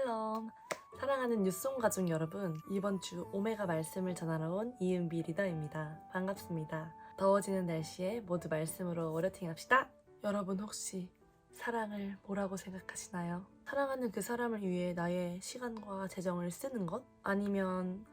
샬롬! 사랑하는 뉴송 가족 여러분, 이번 주 오메가 말씀을 전하러 온 이은비 리더입니다. 반갑습니다. 더워지는 날씨에 모두 말씀으로 워러팅 합시다. 여러분 혹시 사랑을 뭐라고 생각하시나요? 사랑하는 그 사람을 위해 나의 시간과 재정을 쓰는 것? 아니면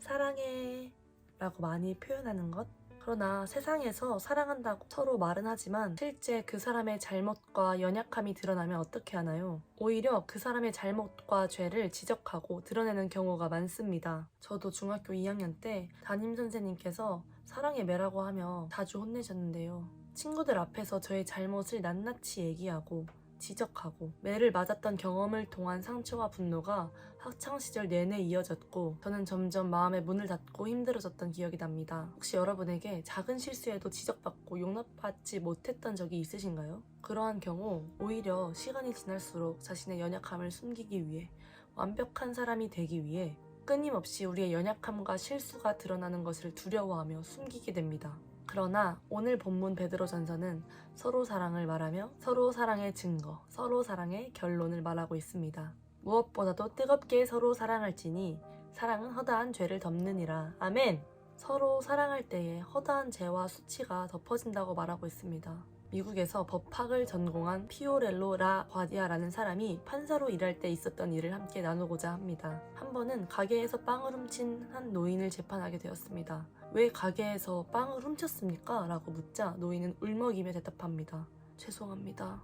사랑해 라고 많이 표현하는 것? 그러나 세상에서 사랑한다고 서로 말은 하지만 실제 그 사람의 잘못과 연약함이 드러나면 어떻게 하나요? 오히려 그 사람의 잘못과 죄를 지적하고 드러내는 경우가 많습니다. 저도 중학교 2학년 때 담임선생님께서 사랑의 매라고 하며 자주 혼내셨는데요. 친구들 앞에서 저의 잘못을 낱낱이 얘기하고 지적하고 매를 맞았던 경험을 통한 상처와 분노가 학창시절 내내 이어졌고 저는 점점 마음의 문을 닫고 힘들어졌던 기억이 납니다. 혹시 여러분에게 작은 실수에도 지적받고 용납받지 못했던 적이 있으신가요? 그러한 경우 오히려 시간이 지날수록 자신의 연약함을 숨기기 위해 완벽한 사람이 되기 위해 끊임없이 우리의 연약함과 실수가 드러나는 것을 두려워하며 숨기게 됩니다. 그러나 오늘 본문 베드로전서는 서로 사랑을 말하며 서로 사랑의 증거, 서로 사랑의 결론을 말하고 있습니다. 무엇보다도 뜨겁게 서로 사랑할지니 사랑은 허다한 죄를 덮느니라. 아멘! 서로 사랑할 때에 허다한 죄와 수치가 덮어진다고 말하고 있습니다. 미국에서 법학을 전공한 피오렐로 라 과디아라는 사람이 판사로 일할 때 있었던 일을 함께 나누고자 합니다. 한 번은 가게에서 빵을 훔친 한 노인을 재판하게 되었습니다. 왜 가게에서 빵을 훔쳤습니까? 라고 묻자 노인은 울먹이며 대답합니다. 죄송합니다.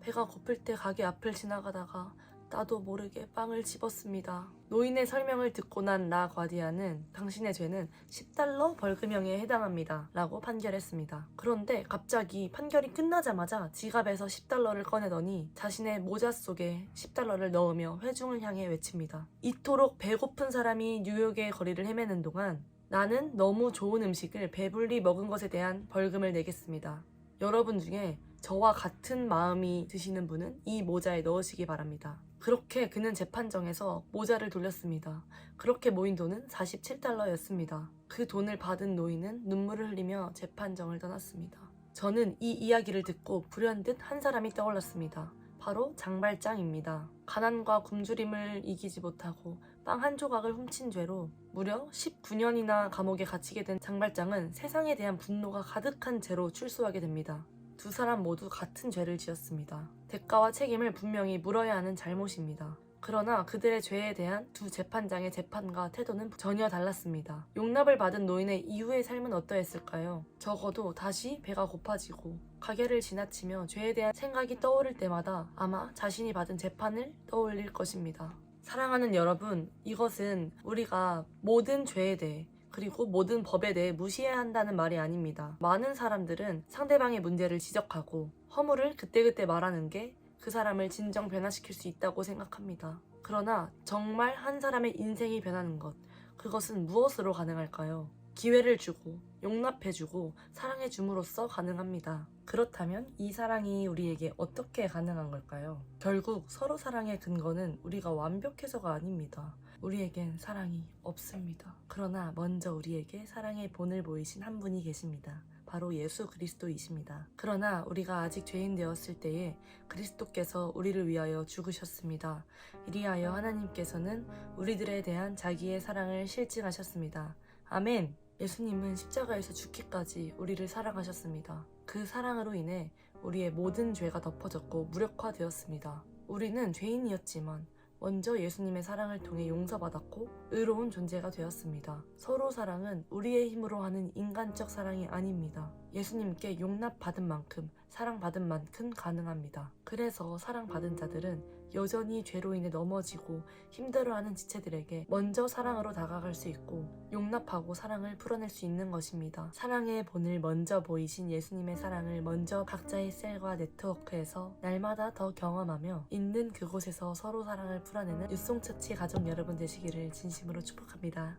배가 고플 때 가게 앞을 지나가다가 나도 모르게 빵을 집었습니다. 노인의 설명을 듣고 난 라 과디아는 당신의 죄는 $10 벌금형에 해당합니다. 라고 판결했습니다. 그런데 갑자기 판결이 끝나자마자 지갑에서 $10를 꺼내더니 자신의 모자 속에 $10를 넣으며 회중을 향해 외칩니다. 이토록 배고픈 사람이 뉴욕의 거리를 헤매는 동안 나는 너무 좋은 음식을 배불리 먹은 것에 대한 벌금을 내겠습니다. 여러분 중에 저와 같은 마음이 드시는 분은 이 모자에 넣으시기 바랍니다. 그렇게 그는 재판정에서 모자를 돌렸습니다. 그렇게 모인 돈은 $47였습니다. 그 돈을 받은 노인은 눈물을 흘리며 재판정을 떠났습니다. 저는 이 이야기를 듣고 불현듯 한 사람이 떠올랐습니다. 바로 장발장입니다. 가난과 굶주림을 이기지 못하고 빵 한 조각을 훔친 죄로 무려 19년이나 감옥에 갇히게 된 장발장은 세상에 대한 분노가 가득한 채로 출소하게 됩니다. 두 사람 모두 같은 죄를 지었습니다. 대가와 책임을 분명히 물어야 하는 잘못입니다. 그러나 그들의 죄에 대한 두 재판장의 재판과 태도는 전혀 달랐습니다. 용납을 받은 노인의 이후의 삶은 어떠했을까요? 적어도 다시 배가 고파지고 가게를 지나치며 죄에 대한 생각이 떠오를 때마다 아마 자신이 받은 재판을 떠올릴 것입니다. 사랑하는 여러분, 이것은 우리가 모든 죄에 대해 그리고 모든 법에 대해 무시해야 한다는 말이 아닙니다. 많은 사람들은 상대방의 문제를 지적하고 허물을 그때그때 말하는 게 그 사람을 진정 변화시킬 수 있다고 생각합니다. 그러나 정말 한 사람의 인생이 변하는 것, 그것은 무엇으로 가능할까요? 기회를 주고 용납해주고 사랑해줌으로써 가능합니다. 그렇다면 이 사랑이 우리에게 어떻게 가능한 걸까요? 결국 서로 사랑의 근거는 우리가 완벽해서가 아닙니다. 우리에겐 사랑이 없습니다. 그러나 먼저 우리에게 사랑의 본을 보이신 한 분이 계십니다. 바로 예수 그리스도이십니다. 그러나 우리가 아직 죄인 되었을 때에 그리스도께서 우리를 위하여 죽으셨습니다. 이리하여 하나님께서는 우리들에 대한 자기의 사랑을 실증하셨습니다. 아멘! 예수님은 십자가에서 죽기까지 우리를 사랑하셨습니다. 그 사랑으로 인해 우리의 모든 죄가 덮어졌고 무력화되었습니다. 우리는 죄인이었지만 먼저 예수님의 사랑을 통해 용서받았고 의로운 존재가 되었습니다. 서로 사랑은 우리의 힘으로 하는 인간적 사랑이 아닙니다. 예수님께 용납받은 만큼 사랑받은 만큼 가능합니다. 그래서 사랑받은 자들은 여전히 죄로 인해 넘어지고 힘들어하는 지체들에게 먼저 사랑으로 다가갈 수 있고 용납하고 사랑을 풀어낼 수 있는 것입니다. 사랑의 본을 먼저 보이신 예수님의 사랑을 먼저 각자의 셀과 네트워크에서 날마다 더 경험하며 있는 그곳에서 서로 사랑을 풀어내는 뉴송처치 가족 여러분 되시기를 진심으로 축복합니다.